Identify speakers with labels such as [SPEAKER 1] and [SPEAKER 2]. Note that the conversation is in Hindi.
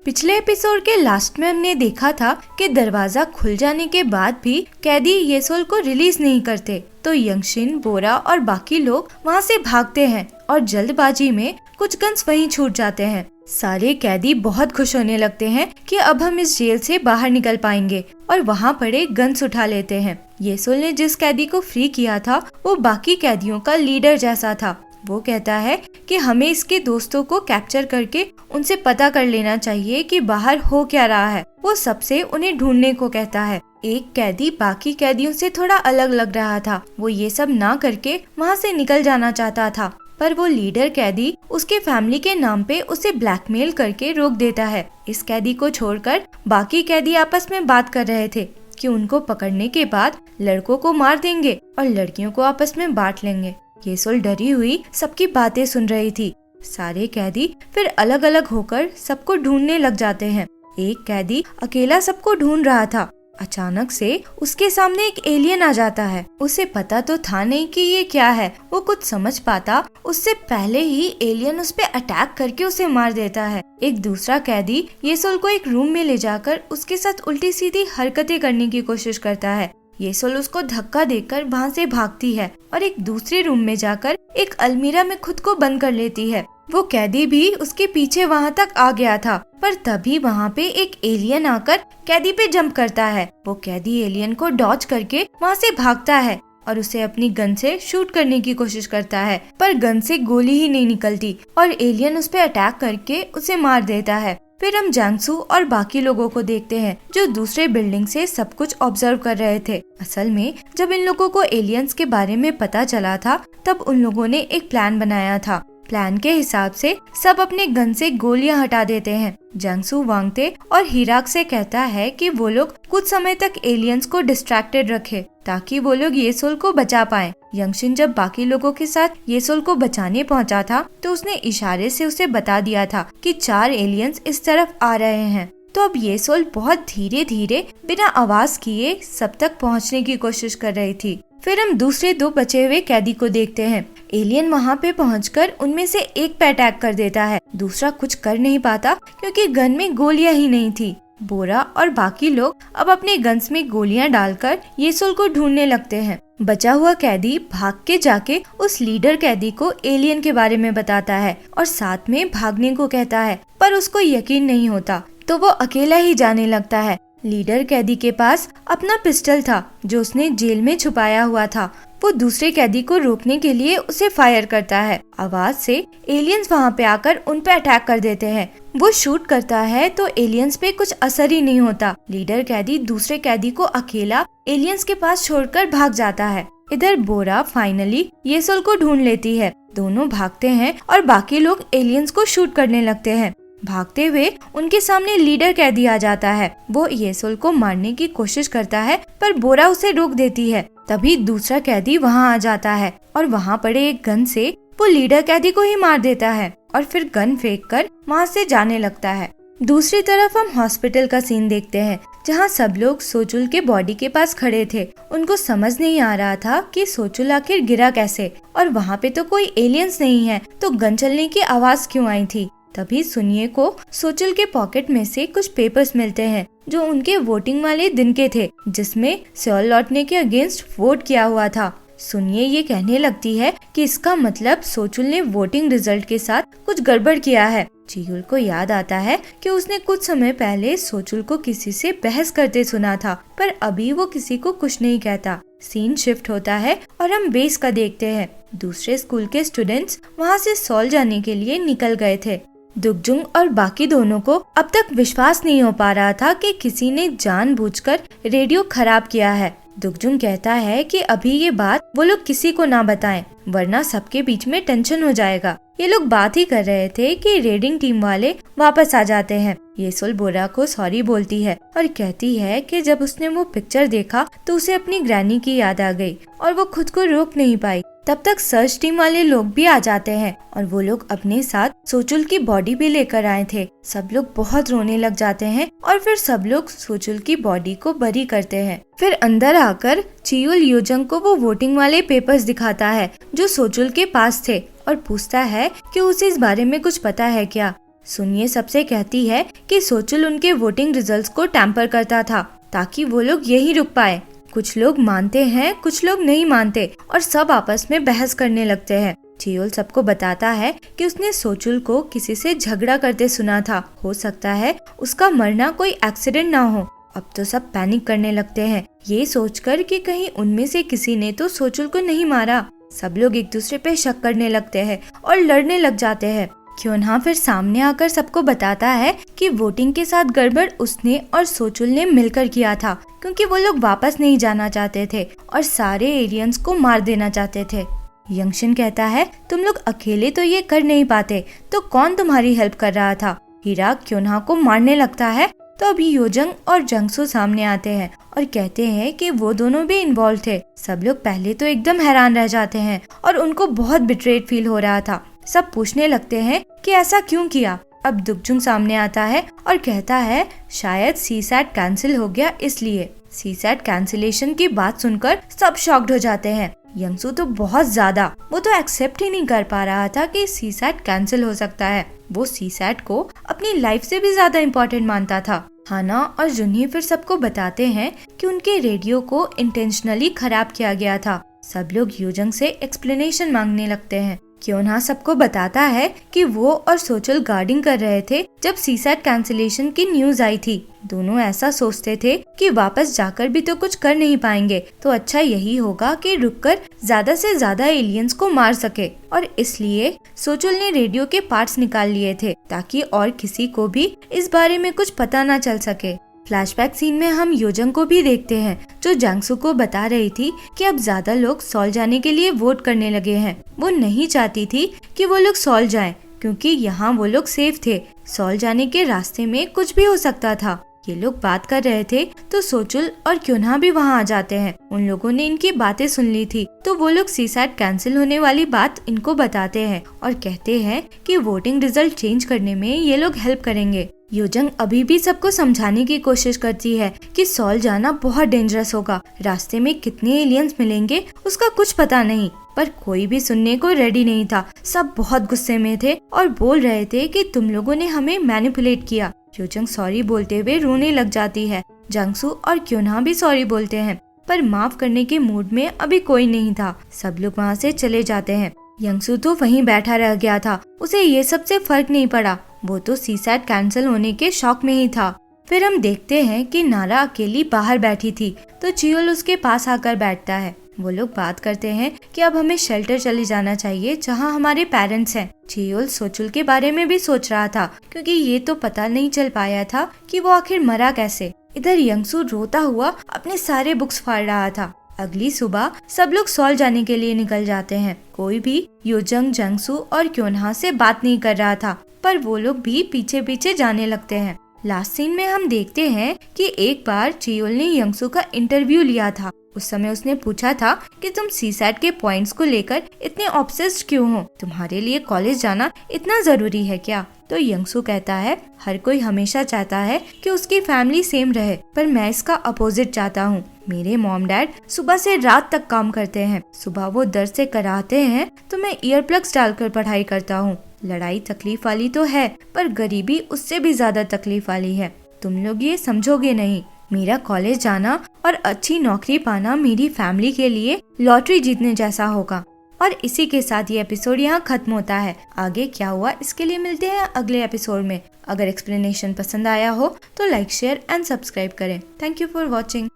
[SPEAKER 1] पिछले एपिसोड के लास्ट में हमने देखा था कि दरवाजा खुल जाने के बाद भी कैदी येसोल को रिलीज नहीं करते, तो यंगशिन, बोरा और बाकी लोग वहाँ से भागते हैं और जल्दबाजी में कुछ गन्स वहीं छूट जाते हैं। सारे कैदी बहुत खुश होने लगते हैं कि अब हम इस जेल से बाहर निकल पाएंगे और वहाँ पड़े गन्स उठा लेते हैं। येसोल ने जिस कैदी को फ्री किया था वो बाकी कैदियों का लीडर जैसा था। वो कहता है कि हमें इसके दोस्तों को कैप्चर करके उनसे पता कर लेना चाहिए कि बाहर हो क्या रहा है। वो सबसे उन्हें ढूंढने को कहता है। एक कैदी बाकी कैदियों से थोड़ा अलग लग रहा था। वो ये सब ना करके वहाँ से निकल जाना चाहता था, पर वो लीडर कैदी उसके फैमिली के नाम पे उसे ब्लैकमेल करके रोक देता है। इस कैदी को छोड़कर बाकी कैदी आपस में बात कर रहे थे कि उनको पकड़ने के बाद लड़कों को मार देंगे और लड़कियों को आपस में बांट लेंगे। येसोल डरी हुई सबकी बातें सुन रही थी। सारे कैदी फिर अलग अलग होकर सबको ढूंढने लग जाते हैं। एक कैदी अकेला सबको ढूंढ रहा था। अचानक से उसके सामने एक एलियन आ जाता है। उसे पता तो था नहीं कि ये क्या है। वो कुछ समझ पाता उससे पहले ही एलियन उस पे अटैक करके उसे मार देता है। एक दूसरा कैदी येसोल को एक रूम में ले जाकर उसके साथ उल्टी सीधी हरकतें करने की कोशिश करता है। येसोल उसको धक्का देकर वहाँ से भागती है और एक दूसरे रूम में जाकर एक अलमीरा में खुद को बंद कर लेती है। वो कैदी भी उसके पीछे वहाँ तक आ गया था, पर तभी वहाँ पे एक एलियन आकर कैदी पे जंप करता है। वो कैदी एलियन को डॉज करके वहाँ से भागता है और उसे अपनी गन से शूट करने की कोशिश करता है, पर गन से गोली ही नहीं निकलती और एलियन उस पे अटैक करके उसे मार देता है। फिर हम जंगसू और बाकी लोगों को देखते हैं जो दूसरे बिल्डिंग से सब कुछ ऑब्जर्व कर रहे थे। असल में जब इन लोगों को एलियंस के बारे में पता चला था तब उन लोगों ने एक प्लान बनाया था। प्लान के हिसाब से सब अपने गन से गोलियां हटा देते हैं। जंगसू वांगते और हिराक से कहता है कि वो लोग कुछ समय तक एलियंस को डिस्ट्रैक्टेड रखे ताकि वो लोग येसोल को बचा पाएं। यंगशिन जब बाकी लोगों के साथ येसोल को बचाने पहुंचा था तो उसने इशारे से उसे बता दिया था कि 4 एलियंस इस तरफ आ रहे हैं। तो अब येसोल बहुत धीरे धीरे बिना आवाज किए सब तक पहुंचने की कोशिश कर रही थी। फिर हम दूसरे 2 बचे हुए कैदी को देखते हैं। एलियन वहाँ पे पहुंचकर उनमें से एक पे अटैक कर देता है। दूसरा कुछ कर नहीं पाता क्योंकि गन में गोलियां ही नहीं थी। बोरा और बाकी लोग अब अपने गन्स में गोलियां डालकर येसोल को ढूंढने लगते हैं। बचा हुआ कैदी भाग के जाके उस लीडर कैदी को एलियन के बारे में बताता है और साथ में भागने को कहता है, पर उसको यकीन नहीं होता तो वो अकेला ही जाने लगता है। लीडर कैदी के पास अपना पिस्टल था जो उसने जेल में छुपाया हुआ था। वो दूसरे कैदी को रोकने के लिए उसे फायर करता है। आवाज से एलियंस वहाँ पे आकर उन पे अटैक कर देते हैं। वो शूट करता है तो एलियंस पे कुछ असर ही नहीं होता। लीडर कैदी दूसरे कैदी को अकेला एलियंस के पास छोड़कर भाग जाता है। इधर बोरा फाइनली येसोल को ढूंढ लेती है। दोनों भागते हैं और बाकी लोग एलियंस को शूट करने लगते हैं। भागते हुए उनके सामने लीडर कैदी आ जाता है। वो येसोल को मारने की कोशिश करता है पर बोरा उसे रोक देती है। तभी दूसरा कैदी वहाँ आ जाता है और वहाँ पड़े एक गन से वो लीडर कैदी को ही मार देता है और फिर गन फेंक कर वहाँ से जाने लगता है। दूसरी तरफ हम हॉस्पिटल का सीन देखते हैं जहाँ सब लोग सोचुल के बॉडी के पास खड़े थे। उनको समझ नहीं आ रहा था कि सोचुल आखिर गिरा कैसे और वहाँ पे तो कोई एलियंस नहीं है तो गन चलने की आवाज क्यों आई थी। तभी सुनिए को सोचुल के पॉकेट में से कुछ पेपर्स मिलते हैं जो उनके वोटिंग वाले दिन के थे, जिसमें सेओल लौटने के अगेंस्ट वोट किया हुआ था। सुनिए ये कहने लगती है कि इसका मतलब सोचुल ने वोटिंग रिजल्ट के साथ कुछ गड़बड़ किया है। चियुल को याद आता है कि उसने कुछ समय पहले सोचुल को किसी से बहस करते सुना था, पर अभी वो किसी को कुछ नहीं कहता। सीन शिफ्ट होता है और हम बेस का देखते हैं। दूसरे स्कूल के स्टूडेंट्स वहाँ से सॉल जाने के लिए निकल गए थे। दुगजुंग और बाकी दोनों को अब तक विश्वास नहीं हो पा रहा था कि किसी ने जानबूझकर रेडियो खराब किया है। दुगजुंग कहता है कि अभी ये बात वो लोग किसी को ना बताएं वरना सबके बीच में टेंशन हो जाएगा। ये लोग बात ही कर रहे थे कि रेडिंग टीम वाले वापस आ जाते हैं। येसोल बोरा को सॉरी बोलती है और कहती है कि जब उसने वो पिक्चर देखा तो उसे अपनी ग्रैनी की याद आ गई और वो खुद को रोक नहीं पाई। तब तक सर्च टीम वाले लोग भी आ जाते हैं और वो लोग अपने साथ सोचुल की बॉडी भी लेकर आए थे। सब लोग बहुत रोने लग जाते हैं और फिर सब लोग सोचुल की बॉडी को बरी करते हैं। फिर अंदर आकर चियुल योजंग को वो वोटिंग वाले पेपर्स दिखाता है जो सोचुल के पास थे और पूछता है कि उसे इस बारे में कुछ पता है क्या। सुनिए सबसे कहती है कि सोचुल उनके वोटिंग रिजल्ट्स को टैम्पर करता था ताकि वो लोग यहीं रुक पाए। कुछ लोग मानते हैं, कुछ लोग नहीं मानते और सब आपस में बहस करने लगते हैं। चियोल सबको बताता है कि उसने सोचुल को किसी से झगड़ा करते सुना था। हो सकता है उसका मरना कोई एक्सीडेंट ना हो। अब तो सब पैनिक करने लगते हैं, ये सोचकर कि कहीं उनमें से किसी ने तो सोचुल को नहीं मारा। सब लोग एक दूसरे पे शक करने लगते हैं और लड़ने लग जाते हैं। क्योन्हा फिर सामने आकर सबको बताता है कि वोटिंग के साथ गड़बड़ उसने और सोचुल ने मिलकर किया था, क्योंकि वो लोग वापस नहीं जाना चाहते थे और सारे एलियंस को मार देना चाहते थे। यंगशिन कहता है, तुम लोग अकेले तो ये कर नहीं पाते, तो कौन तुम्हारी हेल्प कर रहा था? हीरा क्योन्हा को मारने लगता है तो अभी योजंग और जंगसू सामने आते हैं और कहते हैं कि वो दोनों भी इन्वॉल्व थे। सब लोग पहले तो एकदम हैरान रह जाते हैं और उनको बहुत बिट्रेड फील हो रहा था। सब पूछने लगते हैं कि ऐसा क्यों किया। अब दुकजुंग सामने आता है और कहता है शायद सीसैट कैंसिल हो गया इसलिए। सीसैट कैंसिलेशन की बात सुनकर सब शॉक्ड हो जाते हैं। यंगसू तो बहुत ज्यादा, वो तो एक्सेप्ट ही नहीं कर पा रहा था कि सीसैट कैंसिल हो सकता है। वो सीसैट को अपनी लाइफ से भी ज्यादा इम्पोर्टेंट मानता था। हाना और जुन्ही फिर सबको बताते हैं कि उनके रेडियो को इंटेंशनली खराब किया गया था। सब लोग योजंग से एक्सप्लेनेशन मांगने लगते हैं। क्योन्हा सबको बताता है कि वो और सोचुल गार्डिंग कर रहे थे जब सीसैट कैंसिलेशन की न्यूज आई थी। दोनों ऐसा सोचते थे कि वापस जाकर भी तो कुछ कर नहीं पाएंगे, तो अच्छा यही होगा कि रुककर ज्यादा से ज्यादा एलियंस को मार सके। और इसलिए सोचुल ने रेडियो के पार्ट्स निकाल लिए थे ताकि और किसी को भी इस बारे में कुछ पता न चल सके। फ्लैशबैक सीन में हम योजंग को भी देखते हैं जो जंगसू को बता रही थी कि अब ज्यादा लोग सॉल जाने के लिए वोट करने लगे हैं। वो नहीं चाहती थी कि वो लोग सॉल जाएं, क्योंकि यहाँ वो लोग सेफ थे। सॉल जाने के रास्ते में कुछ भी हो सकता था। ये लोग बात कर रहे थे तो सोचुल और क्योन्हा भी वहाँ आ जाते हैं। उन लोगों ने इनकी बातें सुन ली थी, तो वो लोग सीसैट कैंसिल होने वाली बात इनको बताते हैं और कहते हैं कि वोटिंग रिजल्ट चेंज करने में ये लोग हेल्प करेंगे। योजंग अभी भी सबको समझाने की कोशिश करती है कि सॉल जाना बहुत डेंजरस होगा, रास्ते में कितने एलियंस मिलेंगे उसका कुछ पता नहीं। पर कोई भी सुनने को रेडी नहीं था। सब बहुत गुस्से में थे और बोल रहे थे कि तुम लोगों ने हमें मैनिपुलेट किया। योजंग सॉरी बोलते हुए रोने लग जाती है। जंगसू और क्योन्हा भी सॉरी बोलते हैं, पर माफ करने के मूड में अभी कोई नहीं था। सब लोग वहाँ से चले जाते हैं। यंगसू तो वहीं बैठा रह गया था, उसे ये सब से फर्क नहीं पड़ा। वो तो सीसैट कैंसिल होने के शौक में ही था। फिर हम देखते हैं कि नारा अकेली बाहर बैठी थी, तो चियोल उसके पास आकर बैठता है। वो लोग बात करते हैं कि अब हमें शेल्टर चले जाना चाहिए जहाँ हमारे पेरेंट्स हैं। चियोल सोचुल के बारे में भी सोच रहा था, क्योंकि ये तो पता नहीं चल पाया था कि वो आखिर मरा कैसे। इधर यंगसू रोता हुआ अपने सारे बुक्स फाड़ रहा था। अगली सुबह सब लोग सॉल जाने के लिए निकल जाते हैं। कोई भी योजंग, जंगसू और क्योन्हा से बात नहीं कर रहा था, पर वो लोग भी पीछे पीछे जाने लगते हैं। लास्ट सीन में हम देखते हैं कि एक बार चियोल ने यंगसू का इंटरव्यू लिया था। उस समय उसने पूछा था कि तुम सीसैट के पॉइंट्स को लेकर इतने ऑब्सेस्ड क्यों हो? तुम्हारे लिए कॉलेज जाना इतना जरूरी है क्या? तो यंगसू कहता है, हर कोई हमेशा चाहता है कि उसकी फैमिली सेम रहे, पर मैं इसका अपोजिट चाहता हूँ। मेरे मॉम डैड सुबह से रात तक काम करते हैं। सुबह वो दर्द से कराते हैं तो मैं ईयर प्लग्स डालकर पढ़ाई करता हूँ। लड़ाई तकलीफ वाली तो है, पर गरीबी उससे भी ज्यादा तकलीफ वाली है। तुम लोग ये समझोगे नहीं। मेरा कॉलेज जाना और अच्छी नौकरी पाना मेरी फैमिली के लिए लॉटरी जीतने जैसा होगा। और इसी के साथ ये एपिसोड यहाँ खत्म होता है। आगे क्या हुआ इसके लिए मिलते हैं अगले एपिसोड में। अगर एक्सप्लेनेशन पसंद आया हो तो लाइक, शेयर एंड सब्सक्राइब करें। Thank you for watching.